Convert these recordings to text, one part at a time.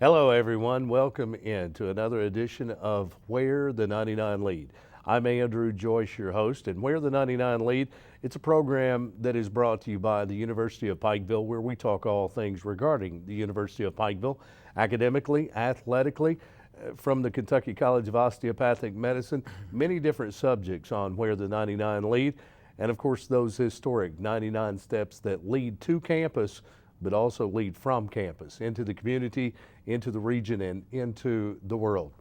Hello, everyone. Welcome in to another edition of Where the 99 Lead. I'm Andrew Joyce, your host, and Where the 99 Lead, it's a program that is brought to you by the University of Pikeville, where we talk all things regarding the University of Pikeville, academically, athletically, from the Kentucky College of Osteopathic Medicine, many different subjects on Where the 99 Lead, and of course those historic 99 steps that lead to campus but also lead from campus into the community, into the region, and into the world.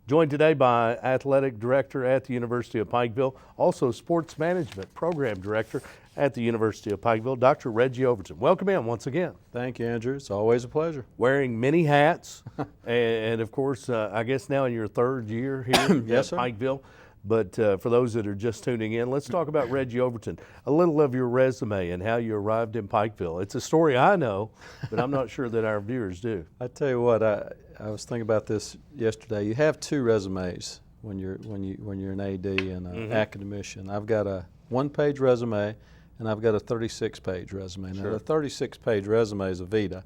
Joined today by Athletic Director at the University of Pikeville, also Sports Management Program Director at the University of Pikeville, Dr. Reggie Overton. Welcome in once again. Thank you, Andrew. It's always a pleasure. Wearing many hats, and of course, I guess now in your third year here Yes, at sir. Pikeville. But for those that are just tuning in, let's talk about Reggie Overton. A little of your resume and how you arrived in Pikeville. It's a story I know, but I'm not sure that our viewers do. I tell you what, I was thinking about this yesterday. You have two resumes when you're an AD and an academician. I've got a one-page resume, and I've got a 36-page resume. Now, the 36-page resume is a Vita.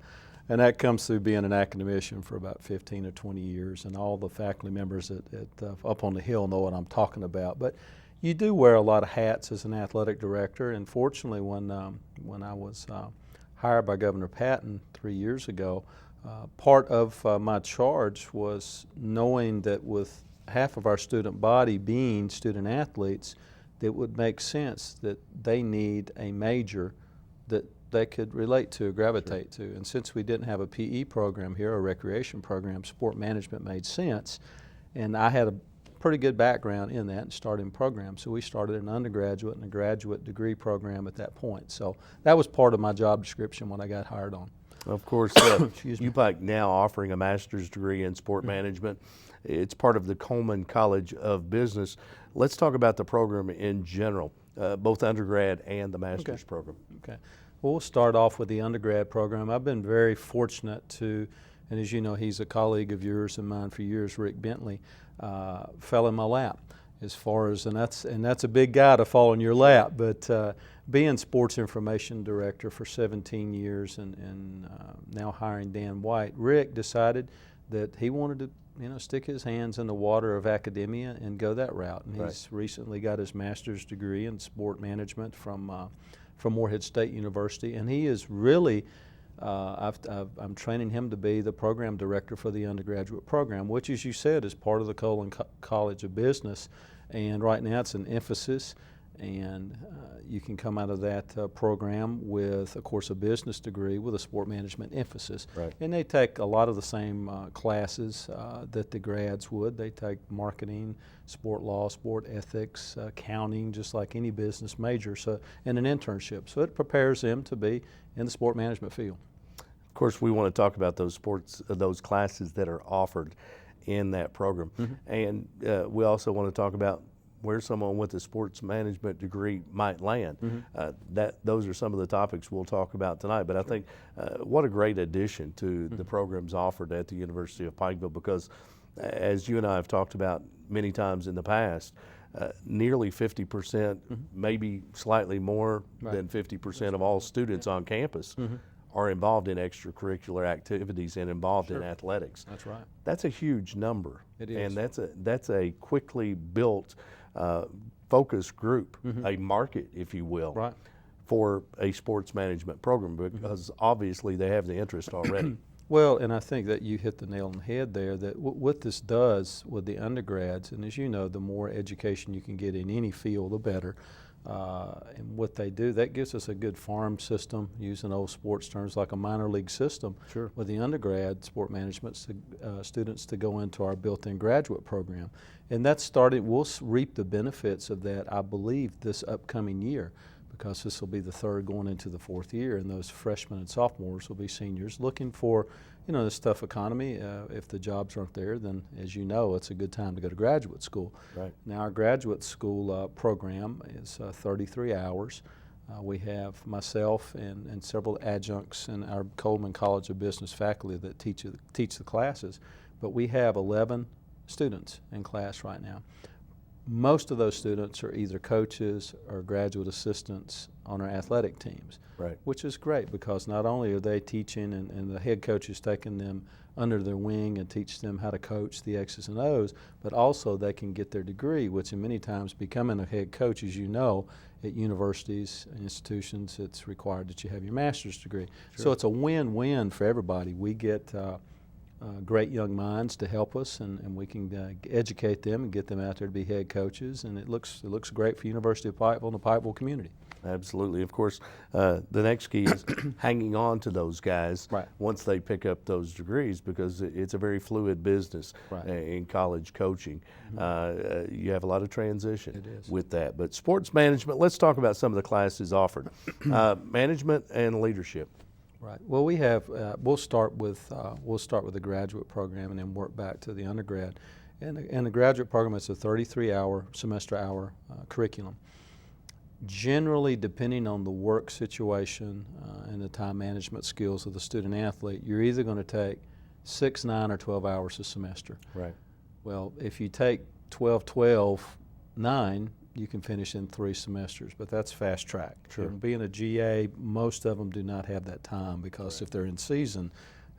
And that comes through being an academician for about 15 or 20 years, and all the faculty members up on the Hill know what I'm talking about. But you do wear a lot of hats as an athletic director, and fortunately when I was hired by Governor Patton 3 years ago, part of my charge was knowing that with half of our student body being student athletes, that it would make sense that they need a major that they could relate to, gravitate to. And since we didn't have a PE program here, a recreation program, sport management made sense. And I had a pretty good background in that and starting programs. So we started an undergraduate and a graduate degree program at that point. So that was part of my job description when I got hired on. Of course, UPike now offering a master's degree in sport management. It's part of the Coleman College of Business. Let's talk about the program in general, both undergrad and the master's program. Okay. Well, we'll start off with the undergrad program. I've been very fortunate to, and as you know, he's a colleague of yours and mine for years, Rick Bentley, fell in my lap as far as, and that's a big guy to fall in your lap, but being sports information director for 17 years and now hiring Dan White, Rick decided that he wanted to stick his hands in the water of academia and go that route. And he's recently got his master's degree in sport management from Morehead State University, and he is really, I'm training him to be the program director for the undergraduate program, which, as you said, is part of the Coleman College of Business, and right now it's an emphasis, and you can come out of that program with, of course, a business degree with a sport management emphasis. Right. And they take a lot of the same classes that the grads would. They take marketing, sport law, sport ethics, accounting, just like any business major, and an internship. So it prepares them to be in the sport management field. Of course, we want to talk about those those classes that are offered in that program. And we also want to talk about where someone with a sports management degree might land. Those are some of the topics we'll talk about tonight. But I think what a great addition to the programs offered at the University of Pikeville, because as you and I have talked about many times in the past, nearly 50%, maybe slightly more than 50% of all students on campus are involved in extracurricular activities and involved in athletics. That's right. That's a huge number. It is. And that's a quickly built focus group, a market, if you will, for a sports management program, because obviously they have the interest already. Well, and I think that you hit the nail on the head there, that what this does with the undergrads, and as you know, the more education you can get in any field, the better. And what they do, that gives us a good farm system, using old sports terms, like a minor league system with the undergrad sport management students to go into our built-in graduate program. And that's starting, we'll reap the benefits of that, I believe, this upcoming year, because this will be the third going into the fourth year, and those freshmen and sophomores will be seniors looking for, this tough economy. If the jobs aren't there, then as you know, it's a good time to go to graduate school. Right. Now our graduate school program is 33 hours. We have myself and several adjuncts in our Coleman College of Business faculty that teach the classes, but we have 11 students in class right now. most of those students are either coaches or graduate assistants on our athletic teams, Right. which is great because not only are they teaching and the head coach is taking them under their wing and teach them how to coach the X's and O's, but also they can get their degree, which in many times becoming a head coach, as you know, at universities and institutions, it's required that you have your master's degree. Sure. So it's a win-win for everybody. We get great young minds to help us, and we can educate them and get them out there to be head coaches, and it looks great for University of Pikeville and the Pikeville community. Absolutely. Of course, the next key is hanging on to those guys Right. once they pick up those degrees, because it's a very fluid business Right. in college coaching. You have a lot of transition It is. with that. But sports management, let's talk about some of the classes offered. Management and leadership. Right. Well, we have. We'll start with the graduate program and then work back to the undergrad. And the graduate program is a 33-hour semester curriculum. Generally, depending on the work situation and the time management skills of the student athlete, you're either going to take 6, 9, or 12 hours a semester. Right. Well, if you take 12, 12, 9, you can finish in 3 semesters, but that's fast track. Sure. And being a GA, most of them do not have that time because if they're in season,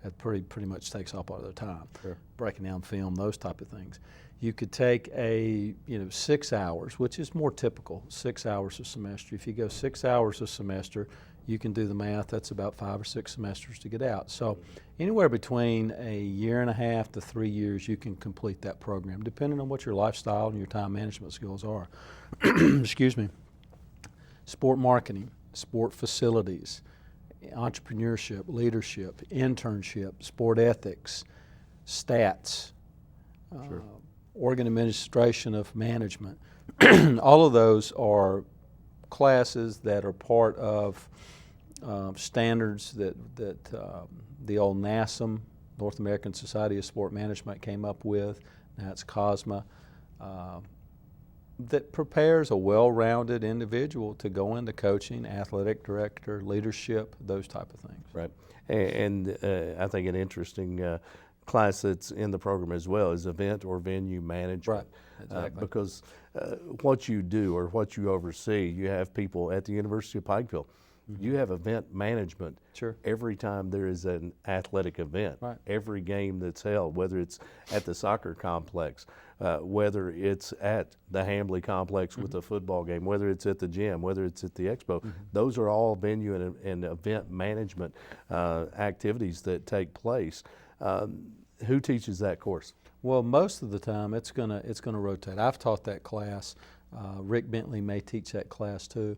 that pretty much takes up all their time. Sure. Breaking down film, those type of things. You could take 6 hours, which is more typical, 6 hours a semester. If you go 6 hours a semester, you can do the math. That's about 5 or 6 semesters to get out. So anywhere between a year and a half to 3 years, you can complete that program, depending on what your lifestyle and your time management skills are. Excuse me. Sport marketing, sport facilities, entrepreneurship, leadership, internship, sport ethics, stats, Sure. organ administration of management. All of those are classes that are part of standards that the old NASM, North American Society of Sport Management, came up with. Now it's COSMA. That prepares a well-rounded individual to go into coaching, athletic director, leadership, those type of things. Right. And I think an interesting class that's in the program as well is event or venue management. Right. Exactly. Because what you do or what you oversee, you have people at the University of Pikeville. You have event management Sure. every time there is an athletic event. Right. Every game that's held, whether it's at the soccer complex, whether it's at the Hambly complex with a football game, whether it's at the gym, whether it's at the expo, those are all venue and event management activities that take place. Who teaches that course? Well, most of the time it's gonna rotate. I've taught that class. Rick Bentley may teach that class too.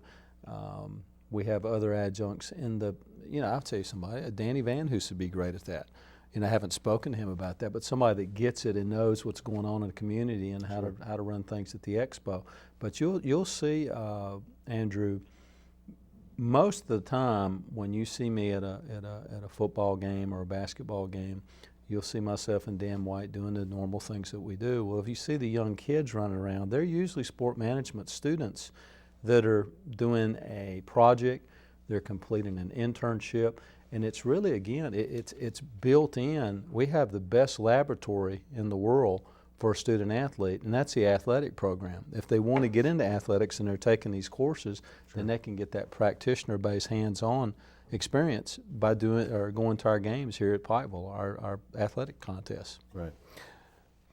We have other adjuncts in the. I'll tell you somebody. Danny Van Hoos would be great at that. I haven't spoken to him about that, but somebody that gets it and knows what's going on in the community and how to run things at the expo. But you'll see, Andrew. Most of the time, when you see me at a football game or a basketball game, you'll see myself and Dan White doing the normal things that we do. Well, if you see the young kids running around, they're usually sport management students that are doing a project, they're completing an internship, and it's really, again, it's built in. We have the best laboratory in the world for a student athlete, and that's the athletic program. If they want to get into athletics and they're taking these courses, then they can get that practitioner-based hands-on experience by doing or going to our games here at Pikeville, our athletic contests. Right.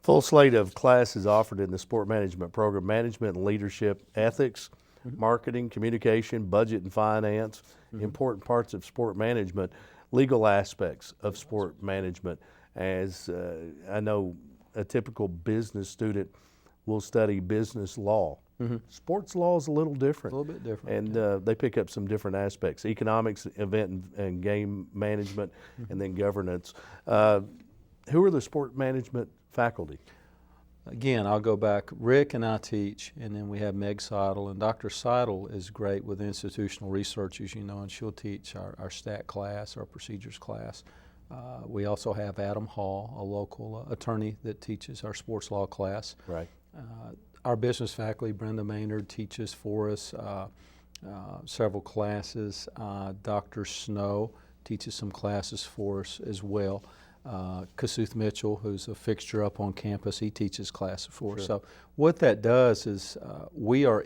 Full slate of classes offered in the sport management program: management and leadership, ethics, marketing, communication, budget and finance, important parts of sport management, legal aspects of sport management. As I know, a typical business student will study business law. Sports law is a little different. A little bit different. And they pick up some different aspects: economics, event and game management, and then governance. Who are the sport management faculty? Again, I'll go back. Rick and I teach, and then we have Meg Seidel, and Dr. Seidel is great with institutional research, as you know, and she'll teach our stat class, our procedures class. We also have Adam Hall, a local attorney that teaches our sports law class. Right. Our business faculty, Brenda Maynard, teaches for us several classes. Dr. Snow teaches some classes for us as well. Kasuth Mitchell, who's a fixture up on campus, he teaches classes for us. So what that does is we are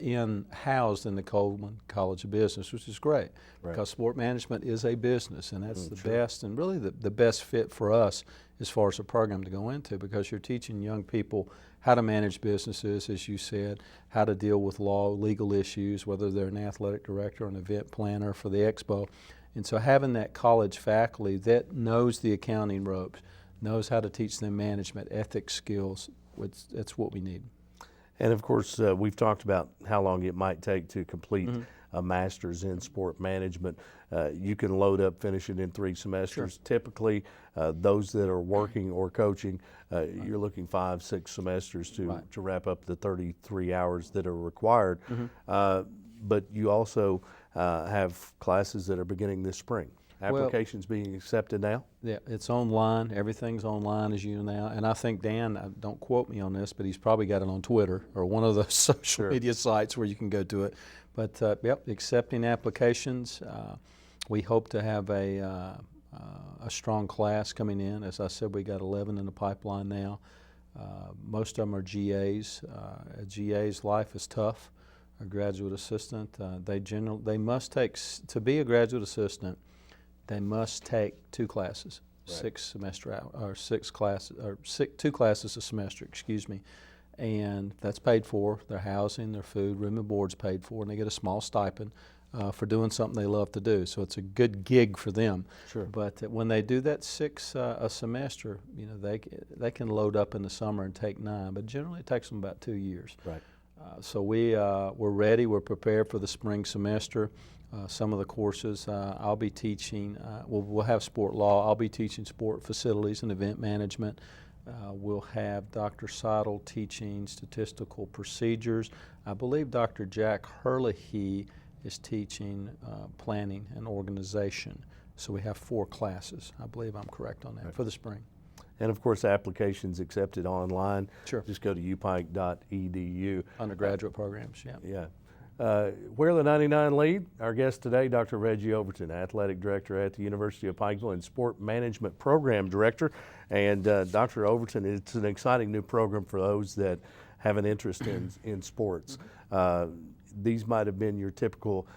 housed in the Coleman College of Business, which is great because sport management is a business, and that's the best and really the best fit for us as far as a program to go into, because you're teaching young people how to manage businesses, as you said, how to deal with legal issues, whether they're an athletic director or an event planner for the expo. And so having that college faculty that knows the accounting ropes, knows how to teach them management, ethics skills, that's what we need. And of course, we've talked about how long it might take to complete a master's in sport management. You can load up, finish it in 3 semesters. Typically, those that are working or coaching, you're looking 5-6 semesters to wrap up the 33 hours that are required. But you also have classes that are beginning this spring. Applications being accepted now? Yeah, it's online. Everything's online, as you know now. And I think Dan, don't quote me on this, but he's probably got it on Twitter or one of the social media sites where you can go to it. But yep, accepting applications. We hope to have a strong class coming in. As I said, we got 11 in the pipeline now. Most of them are GAs. A GA's life is tough. A graduate assistant, they must take, to be a graduate assistant, they must take 2 classes, 6 semester out, or 6 classes, or 2 classes a semester, excuse me, and that's paid for. Their housing, their food, room and board's paid for, and they get a small stipend for doing something they love to do. So it's a good gig for them. But when they do that 6 a semester, you know, they can load up in the summer and take 9, but generally it takes them about 2 years. So we're ready. We're prepared for the spring semester. Some of the courses I'll be teaching, we'll have sport law. I'll be teaching sport facilities and event management. We'll have Dr. Seidel teaching statistical procedures. I believe Dr. Jack Herlihy is teaching planning and organization. So we have 4 classes. I believe I'm correct on that for the spring. And of course, applications accepted online. Just go to upike.edu. Undergraduate programs, Where the 99 lead, our guest today, Dr. Reggie Overton, Athletic Director at the University of Pikeville and Sport Management Program Director. And Dr. Overton, it's an exciting new program for those that have an interest in sports. These might have been your typical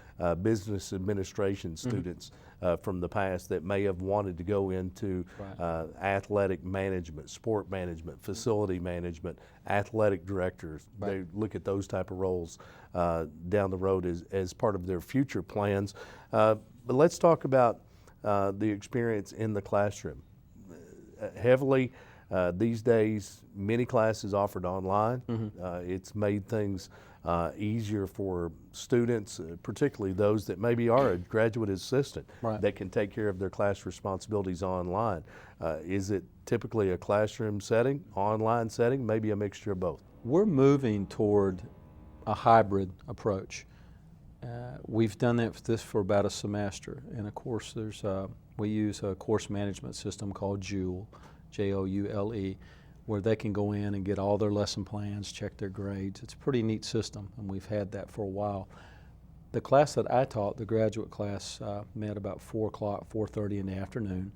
business administration students from the past that may have wanted to go into athletic management, sport management, facility management, athletic directors. They look at those type of roles down the road as part of their future plans. But let's talk about the experience in the classroom. Heavily these days, many classes offered online. It's made things easier for students, particularly those that maybe are a graduate assistant that can take care of their class responsibilities online. Is it typically a classroom setting, online setting, maybe a mixture of both? We're moving toward a hybrid approach. We've done this for about a semester, and of course we use a course management system called Joule, Joule, where they can go in and get all their lesson plans, check their grades. It's a pretty neat system, and we've had that for a while. The class that I taught, the graduate class, met about 4 o'clock, 4:30 in the afternoon,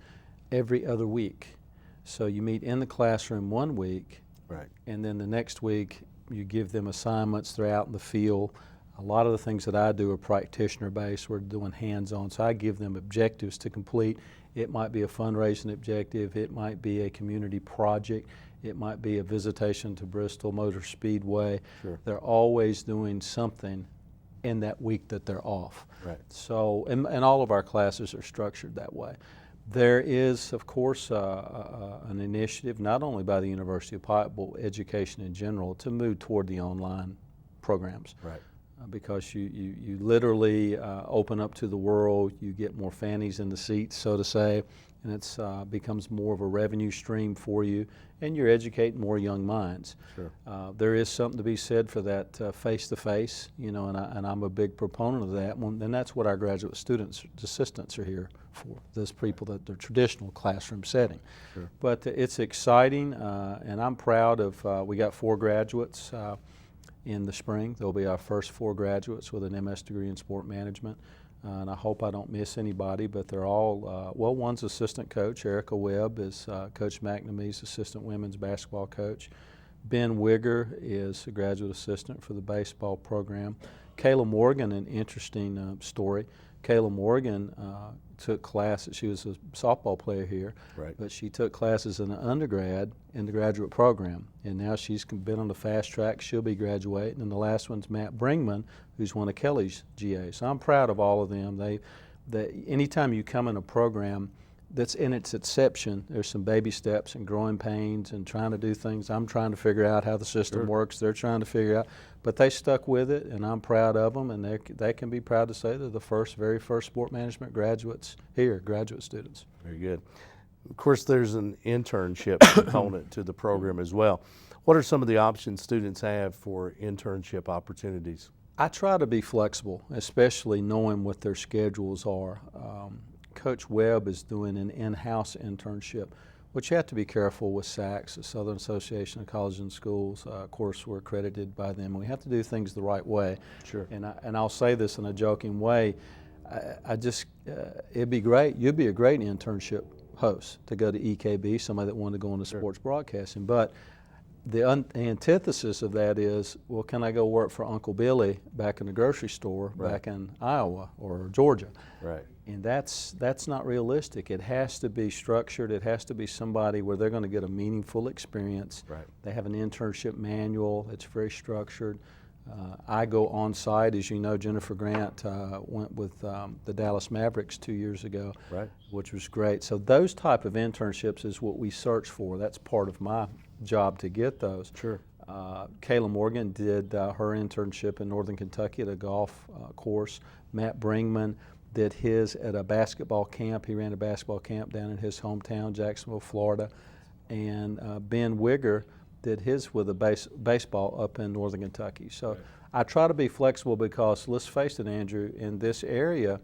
every other week. So you meet in the classroom one week, and then the next week you give them assignments. They're out in the field. A lot of the things that I do are practitioner-based. We're doing hands-on, so I give them objectives to complete. It might be a fundraising objective. It might be a community project. It might be a visitation to Bristol Motor Speedway. They're always doing something in that week that they're off. So, and all of our classes are structured that way. There is, of course, an initiative, not only by the University of Pikeville, education in general, to move toward the online programs. Because you literally open up to the world, you get more fannies in the seats, so to say, and it becomes more of a revenue stream for you, and you're educating more young minds. There is something to be said for that face-to-face, you know, and I'm a big proponent of that, and that's what our graduate students, assistants are here for, those people that the traditional classroom setting. But it's exciting, and I'm proud of, we got 4 graduates in the spring. They'll be our first 4 graduates with an MS degree in sport management. and I hope I don't miss anybody, but they're all, well, one's assistant coach. Erica Webb is Coach McNamee's assistant women's basketball coach. Ben Wigger is a graduate assistant for the baseball program. Kayla Morgan, an interesting story. Kayla Morgan took classes. She was a softball player here, Right. but she took classes in an undergrad in the graduate program, and now she's been on the fast track. She'll be graduating, and the last one's Matt Bringman, who's one of Kelly's GAs. So I'm proud of all of them. Anytime you come in a program that's in its inception, there's some baby steps and growing pains and trying to do things. I'm trying to figure out how the system works. They're trying to figure out, but they stuck with it, and I'm proud of them, and they can be proud to say they're the very first sport management graduates here, graduate students. Very good. Of course, there's an internship component to the program as well. What are some of the options students have for internship opportunities? I try to be flexible, especially knowing what their schedules are. Coach Webb is doing an in-house internship, which you have to be careful with SACS, the Southern Association of Colleges and Schools. Of course, we're accredited by them. We have to do things the right way. Sure. And I'll say this in a joking way. It'd be great. You'd be a great internship host to go to EKB, somebody that wanted to go into sports broadcasting. But the antithesis of that is, well, can I go work for Uncle Billy back in the grocery store back in Iowa or Georgia? Right. And that's not realistic. It has to be structured. It has to be somebody where they're going to get a meaningful experience. Right. They have an internship manual. It's very structured. I go on site. As you know, Jennifer Grant went with the Dallas Mavericks 2 years ago, Right. which was great. So those type of internships is what we search for. That's part of my job to get those. Sure. Kayla Morgan did her internship in Northern Kentucky at a golf course. Matt Bringman did his at a basketball camp. He ran a basketball camp down in his hometown, Jacksonville, Florida. And Ben Wigger did his with a baseball up in Northern Kentucky. So Right. I try to be flexible because, let's face it, Andrew, in this area,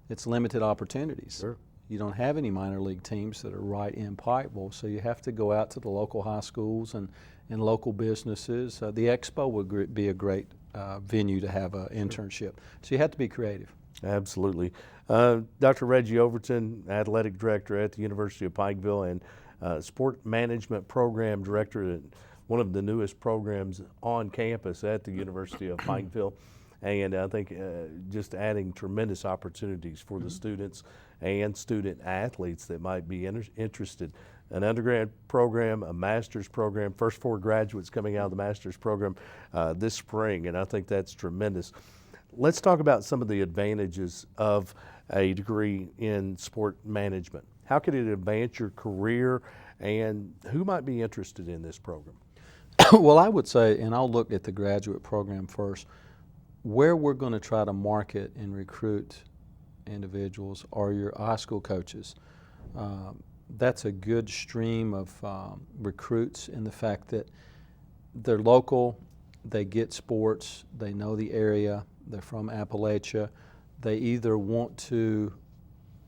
it's limited opportunities. Sure. You don't have any minor league teams that are right in Pikeville, so you have to go out to the local high schools and local businesses. The Expo would be a great venue to have an internship. So you have to be creative. Absolutely. Dr. Reggie Overton, Athletic Director at the University of Pikeville and Sport Management Program Director at one of the newest programs on campus at the University of Pikeville. And I think just adding tremendous opportunities for the students and student athletes that might be interested. An undergrad program, a master's program, first 4 graduates coming out of the master's program this spring, and I think that's tremendous. Let's talk about some of the advantages of a degree in sport management. How could it advance your career, and who might be interested in this program? Well, I would say, and I'll look at the graduate program first, where we're going to try to market and recruit individuals are your high school coaches. That's a good stream of recruits in the fact that they're local, they get sports, they know the area, they're from Appalachia. They either want to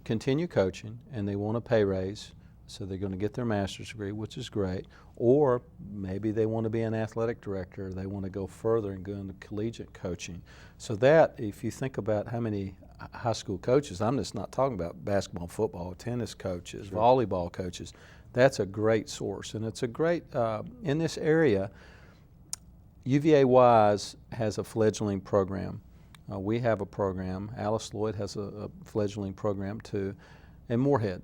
continue coaching and they want a pay raise, so they're going to get their master's degree, which is great, or maybe they want to be an athletic director, they want to go further and go into collegiate coaching. So that, if you think about how many high school coaches, I'm just not talking about basketball, football, tennis coaches, Sure. volleyball coaches, that's a great source. And it's a great, in this area, UVA Wise has a fledgling program. We have a program. Alice Lloyd has a fledgling program too, and Moorhead,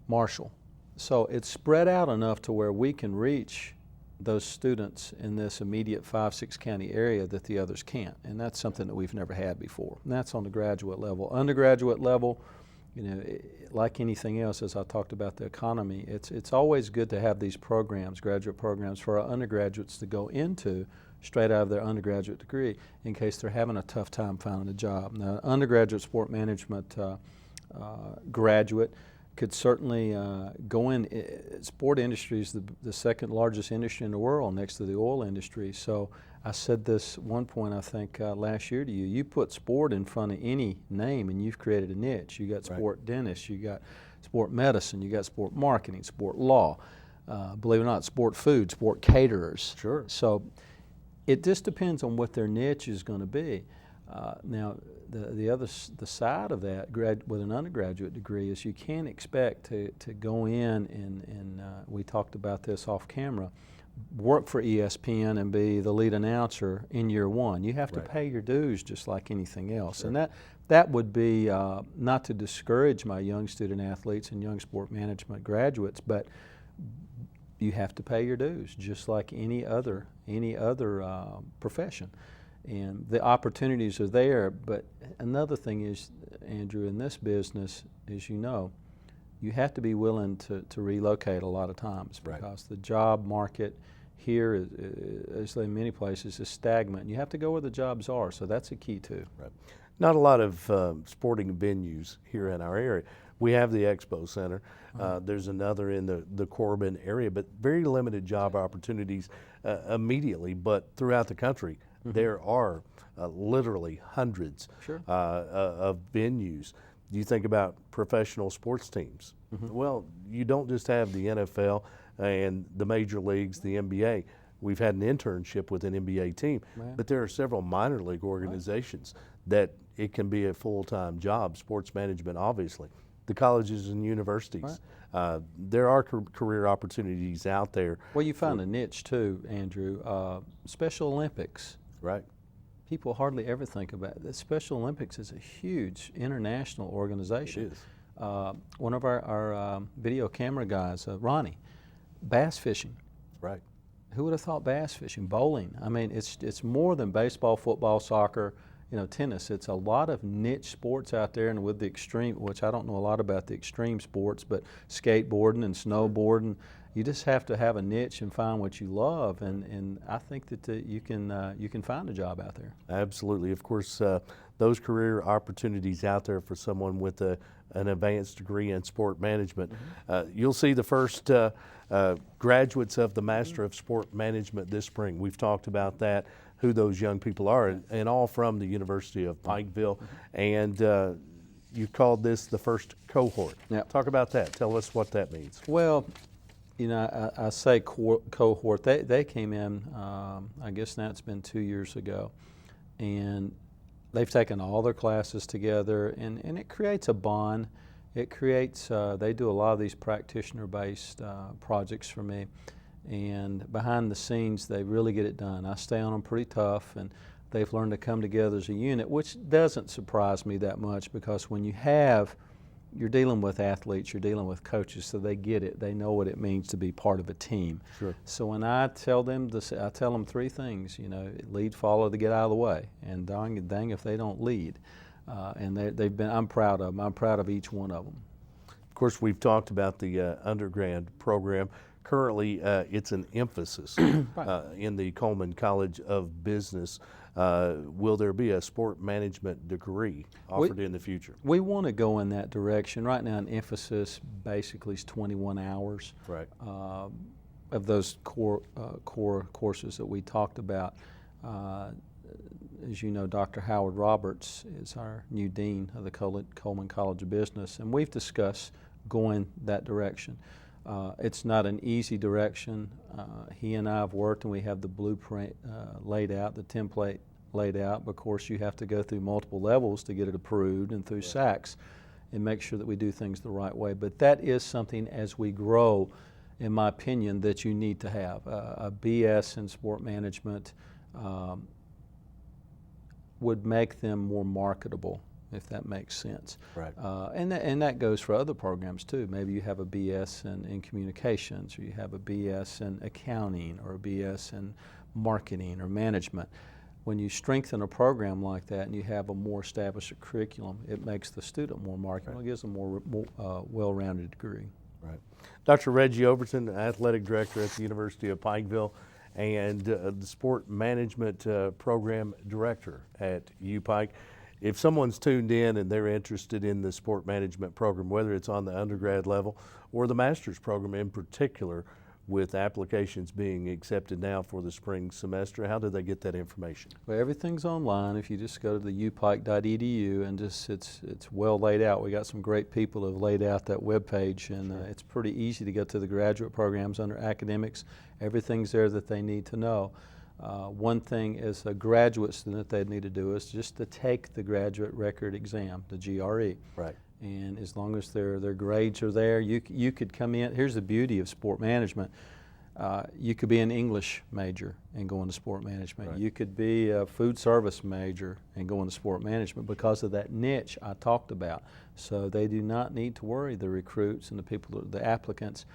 Marshall. So it's spread out enough to where we can reach those students in this immediate 5-6 county area that the others can't. And that's something that we've never had before. And that's on the graduate level. Undergraduate level, you know, like anything else, as I talked about the economy, it's always good to have these programs, graduate programs, for our undergraduates to go into straight out of their undergraduate degree in case they're having a tough time finding a job. Now, undergraduate sport management graduate could certainly go in. Sport industry is the second largest industry in the world next to the oil industry. So I said this one point, I think, last year to you. You put sport in front of any name and you've created a niche. You got sport dentists, you got sport medicine, you got sport marketing, sport law, believe it or not, sport food, sport caterers. Sure. So it just depends on what their niche is going to be. Now, the side of that with an undergraduate degree is you can't expect to go in and we talked about this off camera, work for ESPN and be the lead announcer in year one. You have to pay your dues just like anything else. Sure. And that would be not to discourage my young student athletes and young sport management graduates, but you have to pay your dues just like any other profession. And the opportunities are there, but another thing is, Andrew, in this business, as you know, you have to be willing to relocate a lot of times because the job market here, as in many places, is stagnant. You have to go where the jobs are, so that's a key too. Right. Not a lot of sporting venues here in our area. We have the Expo Center. There's another in the Corbin area, but very limited job opportunities immediately. But throughout the country, there are literally hundreds of venues. You think about professional sports teams. Well, you don't just have the NFL and the major leagues, the NBA. We've had an internship with an NBA team, but there are several minor league organizations that it can be a full-time job, sports management obviously. The colleges and universities. There are career opportunities out there. Well, you found a niche too, Andrew. Special Olympics. Right. People hardly ever think about it. The Special Olympics is a huge international organization. It is. One of our video camera guys, Ronnie, bass fishing. Right. Who would have thought bass fishing? Bowling. I mean, it's more than baseball, football, soccer, tennis. It's a lot of niche sports out there, and with the extreme, which I don't know a lot about the extreme sports, but skateboarding and snowboarding, you just have to have a niche and find what you love, and I think that you can find a job out there. Absolutely. Of course, those career opportunities out there for someone with an advanced degree in sport management. You'll see the first graduates of the Master of Sport Management this spring. We've talked about that, who those young people are, and all from the University of Pikeville. And you called this the first cohort. Yep. Talk about that. Tell us what that means. Well, I say cohort. They came in, I guess now it's been 2 years ago, and they've taken all their classes together, and it creates a bond. It creates, they do a lot of these practitioner-based projects for me, and behind the scenes, they really get it done. I stay on them pretty tough, and they've learned to come together as a unit, which doesn't surprise me that much because when you're dealing with athletes, you're dealing with coaches, so they get it. They know what it means to be part of a team. Sure. So when I tell them this, I tell them three things. Lead, follow, to get out of the way, and dang if they don't lead. And they've been. I'm proud of them. I'm proud of each one of them. Of course, we've talked about the undergrad program. Currently, it's an emphasis in the Coleman College of Business. Will there be a sport management degree offered in the future? We want to go in that direction. Right now, an emphasis basically is 21 hours of those core courses that we talked about. As you know, Dr. Howard Roberts is our new dean of the Coleman College of Business, and we've discussed going that direction. It's not an easy direction. He and I have worked, and we have the blueprint laid out, the template laid out. But of course, you have to go through multiple levels to get it approved and through SACS and make sure that we do things the right way. But that is something, as we grow, in my opinion, that you need to have. A BS in sport management would make them more marketable, if that makes sense. Right. And that goes for other programs too. Maybe you have a BS in communications, or you have a BS in accounting, or a BS in marketing or management. When you strengthen a program like that and you have a more established curriculum, it makes the student more marketable. It gives them more well-rounded degree. Right. Dr. Reggie Overton, Athletic Director at the University of Pikeville, and the Sport Management Program Director at UPike. If someone's tuned in and they're interested in the sport management program, whether it's on the undergrad level or the master's program in particular, with applications being accepted now for the spring semester, how do they get that information? Well, everything's online. If you just go to the upike.edu and it's well laid out. We got some great people who have laid out that webpage, and it's pretty easy to get to the graduate programs under academics. Everything's there that they need to know. One thing as a graduate student they'd need to do is just to take the graduate record exam, the GRE. Right. And as long as their grades are there, you could come in. Here's the beauty of sport management. You could be an English major and go into sport management. Right. You could be a food service major and go into sport management because of that niche I talked about. So they do not need to worry, the recruits and the people, the applicants,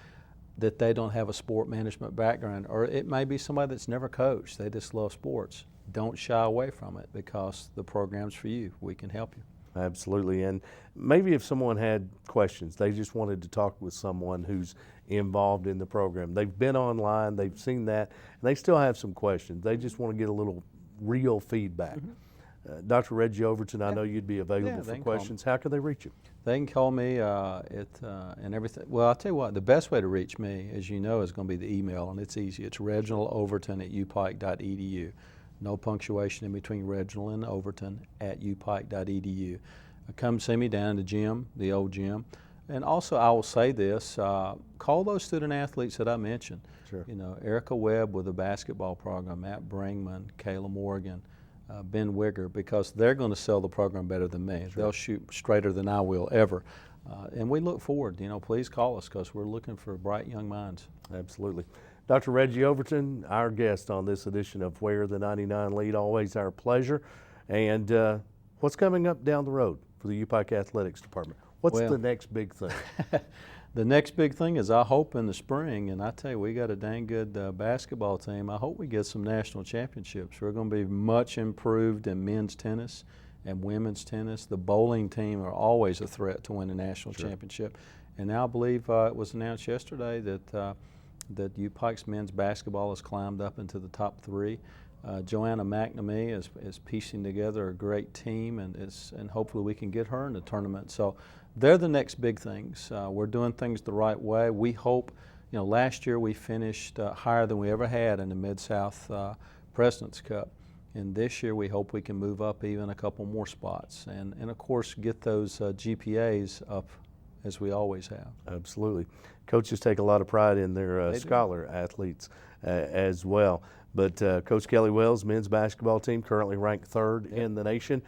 that they don't have a sport management background. Or it may be somebody that's never coached. They just love sports. Don't shy away from it because the program's for you. We can help you. Absolutely. And maybe if someone had questions, they just wanted to talk with someone who's involved in the program. They've been online, they've seen that, and they still have some questions. They just want to get a little real feedback. Dr. Reggie Overton, I know you'd be available for questions. How can they reach you? They can call me and everything. Well, I'll tell you what, the best way to reach me, as you know, is going to be the email, and it's easy. It's reginaldoverton@upike.edu. No punctuation in between Reginald and Overton @upike.edu. Come see me down in the gym, the old gym. And also, I will say this, call those student athletes that I mentioned. Sure. You know, Erica Webb with the basketball program, Matt Bringman, Kayla Morgan, Ben Wigger, because they're going to sell the program better than me. Sure. They'll shoot straighter than I will ever. And we look forward, please call us because we're looking for bright young minds. Absolutely. Dr. Reggie Overton, our guest on this edition of Where the 99 Lead, always our pleasure. And what's coming up down the road for the UPike Athletics Department? What's the next big thing? The next big thing is I hope in the spring, and I tell you, we got a dang good basketball team. I hope we get some national championships. We're going to be much improved in men's tennis and women's tennis. The bowling team are always a threat to win a national championship. And now I believe it was announced yesterday that UPike's men's basketball has climbed up into the top 3. Joanna McNamee is piecing together a great team, and hopefully we can get her in the tournament. So they're the next big things. We're doing things the right way. We hope, last year we finished higher than we ever had in the Mid-South President's Cup. And this year we hope we can move up even a couple more spots and of course get those GPAs up as we always have. Absolutely. Coaches take a lot of pride in their scholar athletes as well. But Coach Kelly Wells' men's basketball team currently ranked 3rd in the nation.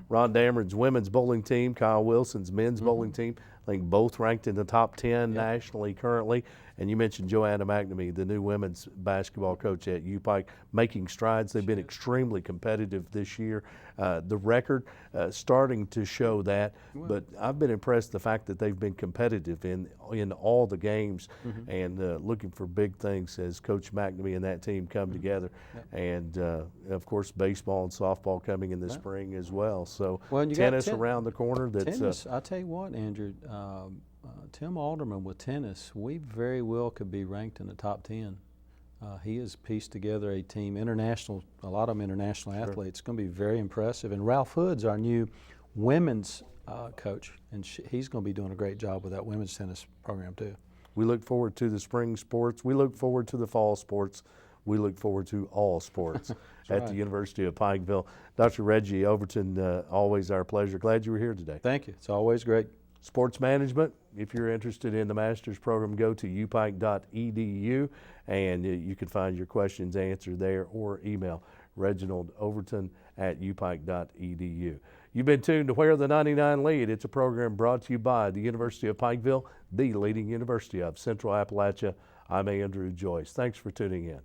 Ron Dameron's women's bowling team, Kyle Wilson's men's bowling team, I think both ranked in the top 10 nationally currently. And you mentioned Joanna McNamee, the new women's basketball coach at UPike, making strides. They've been extremely competitive this year. The record starting to show that, but I've been impressed the fact that they've been competitive in all the games and looking for big things as Coach McNamee and that team come together. And of course, baseball and softball coming in the spring as well. So tennis around the corner. Tennis, I'll tell you what, Andrew, Tim Alderman with tennis, we very well could be ranked in the top 10. He has pieced together a team, international, a lot of them international athletes. It's going to be very impressive. And Ralph Hood's our new women's coach, and he's going to be doing a great job with that women's tennis program too. We look forward to the spring sports. We look forward to the fall sports. We look forward to all sports at the University of Pikeville. Dr. Reggie Overton, always our pleasure. Glad you were here today. Thank you. It's always great. Sports management, if you're interested in the master's program, go to upike.edu and you can find your questions answered there or email reginaldoverton@upike.edu. You've been tuned to Where the 99 Lead. It's a program brought to you by the University of Pikeville, the leading university of Central Appalachia. I'm Andrew Joyce. Thanks for tuning in.